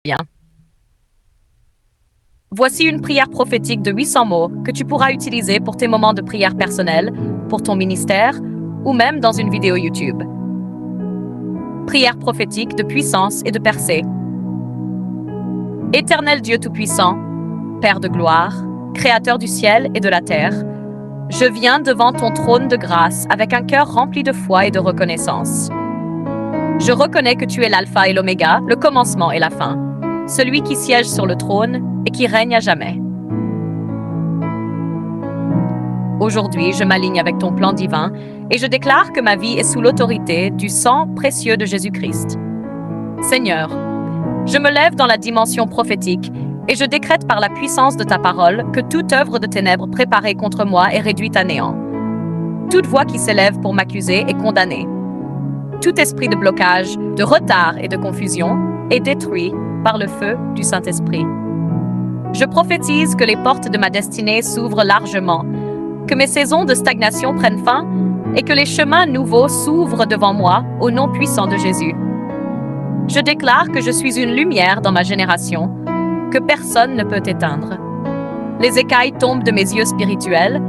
Bien. Voici une prière prophétique de 800 mots que tu pourras utiliser pour tes moments de prière personnels, pour ton ministère ou même dans une vidéo YouTube. Prière prophétique de puissance et de percée. Éternel Dieu Tout-Puissant, Père de gloire, Créateur du ciel et de la terre, je viens devant ton trône de grâce avec un cœur rempli de foi et de reconnaissance. Je reconnais que tu es l'alpha et l'oméga, le commencement et la fin, celui qui siège sur le trône et qui règne à jamais. Aujourd'hui, je m'aligne avec ton plan divin et je déclare que ma vie est sous l'autorité du sang précieux de Jésus-Christ. Seigneur, je me lève dans la dimension prophétique et je décrète par la puissance de ta parole que toute œuvre de ténèbres préparée contre moi est réduite à néant. Toute voix qui s'élève pour m'accuser est condamnée. Tout esprit de blocage, de retard et de confusion est détruit par le feu du Saint-Esprit. Je prophétise que les portes de ma destinée s'ouvrent largement, que mes saisons de stagnation prennent fin et que les chemins nouveaux s'ouvrent devant moi au nom puissant de Jésus. Je déclare que je suis une lumière dans ma génération, que personne ne peut éteindre. Les écailles tombent de mes yeux spirituels,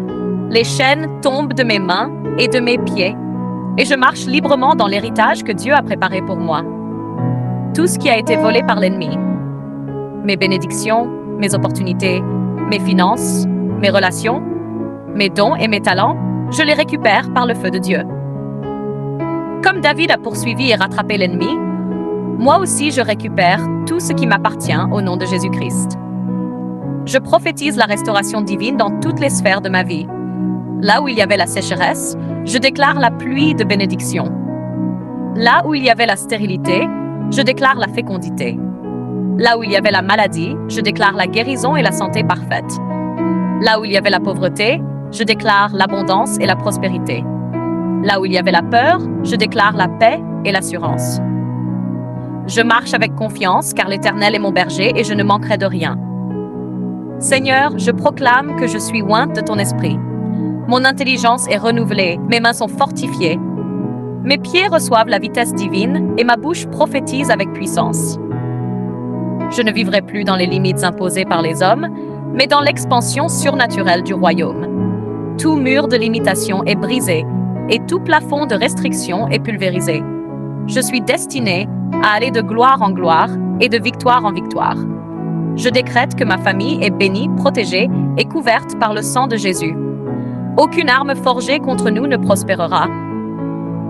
les chaînes tombent de mes mains et de mes pieds, et je marche librement dans l'héritage que Dieu a préparé pour moi. Tout ce qui a été volé par l'ennemi, mes bénédictions, mes opportunités, mes finances, mes relations, mes dons et mes talents, je les récupère par le feu de Dieu. Comme David a poursuivi et rattrapé l'ennemi, moi aussi je récupère tout ce qui m'appartient au nom de Jésus-Christ. Je prophétise la restauration divine dans toutes les sphères de ma vie. Là où il y avait la sécheresse, je déclare la pluie de bénédiction. Là où il y avait la stérilité, je déclare la fécondité. Là où il y avait la maladie, je déclare la guérison et la santé parfaite. Là où il y avait la pauvreté, je déclare l'abondance et la prospérité. Là où il y avait la peur, je déclare la paix et l'assurance. Je marche avec confiance car l'Éternel est mon berger et je ne manquerai de rien. Seigneur, je proclame que je suis ointe de ton esprit. Mon intelligence est renouvelée, mes mains sont fortifiées. Mes pieds reçoivent la vitesse divine et ma bouche prophétise avec puissance. Je ne vivrai plus dans les limites imposées par les hommes, mais dans l'expansion surnaturelle du royaume. Tout mur de limitation est brisé et tout plafond de restriction est pulvérisé. Je suis destiné à aller de gloire en gloire et de victoire en victoire. Je décrète que ma famille est bénie, protégée et couverte par le sang de Jésus. Aucune arme forgée contre nous ne prospérera.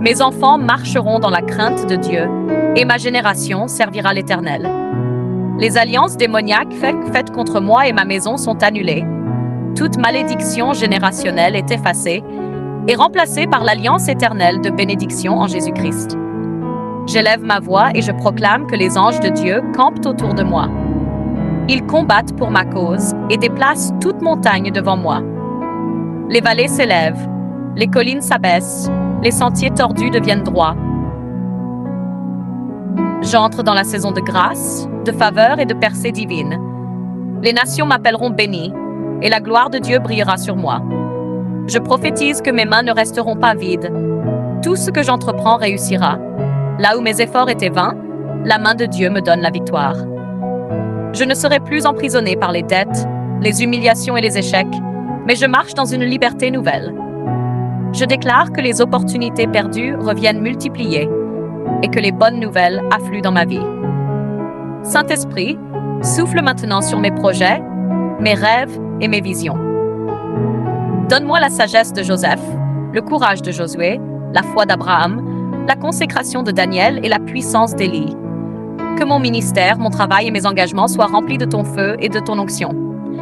Mes enfants marcheront dans la crainte de Dieu et ma génération servira l'Éternel. Les alliances démoniaques faites contre moi et ma maison sont annulées. Toute malédiction générationnelle est effacée et remplacée par l'alliance éternelle de bénédiction en Jésus-Christ. J'élève ma voix et je proclame que les anges de Dieu campent autour de moi. Ils combattent pour ma cause et déplacent toute montagne devant moi. Les vallées s'élèvent, les collines s'abaissent, les sentiers tordus deviennent droits. J'entre dans la saison de grâce, de faveur et de percée divine. Les nations m'appelleront béni, et la gloire de Dieu brillera sur moi. Je prophétise que mes mains ne resteront pas vides. Tout ce que j'entreprends réussira. Là où mes efforts étaient vains, la main de Dieu me donne la victoire. Je ne serai plus emprisonné par les dettes, les humiliations et les échecs, mais je marche dans une liberté nouvelle. Je déclare que les opportunités perdues reviennent multipliées et que les bonnes nouvelles affluent dans ma vie. Saint-Esprit, souffle maintenant sur mes projets, mes rêves et mes visions. Donne-moi la sagesse de Joseph, le courage de Josué, la foi d'Abraham, la consécration de Daniel et la puissance d'Élie. Que mon ministère, mon travail et mes engagements soient remplis de ton feu et de ton onction.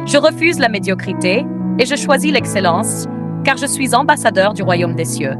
Je refuse la médiocrité et je choisis l'excellence, car je suis ambassadeur du royaume des cieux.